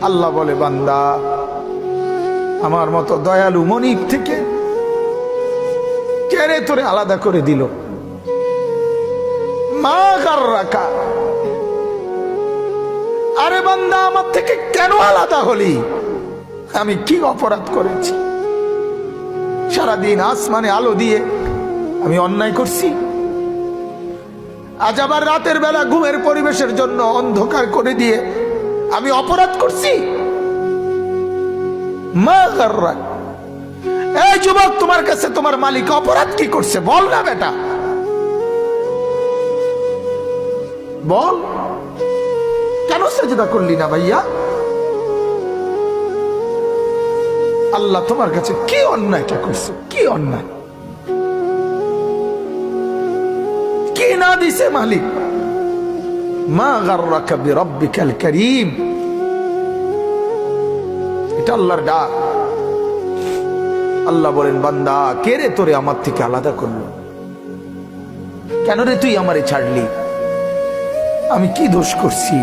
আল্লাহ বলে, বান্দা আমার মতো দয়ালু মনিব থেকে কেড়ে তোরে আলাদা করে দিল। মা গাররাকা, আরে বান্দা আমার থেকে কেন আলাদা হলি? আমি কি অপরাধ করেছি? সারাদিন আসমানে আলো দিয়ে আমি অন্যায় করছি? আজ আবার রাতের বেলা ঘুমের পরিবেশের জন্য অন্ধকার করে দিয়ে আমি অপরাধ করছি? মা গাররাক, এই যুবক, তোমার কাছে তোমার মালিক অপরাধ কি করছে বল না বেটা, বল। কেন সেজদা করলি না ভাইয়া? আল্লাহ তোমার কাছে কি অন্যায়টা করছে? কি অন্যায়, কি না দিছে মালিক? মা গাররাকা বিরাব্বিকাল কারীম, এটা আল্লাহর ডাক। আল্লাহ বলেন, বান্দা কে রে তোরে আমার থেকে আলাদা করলো? কেন রে তুই আমারে ছাড়লি? আমি কি দোষ করছি?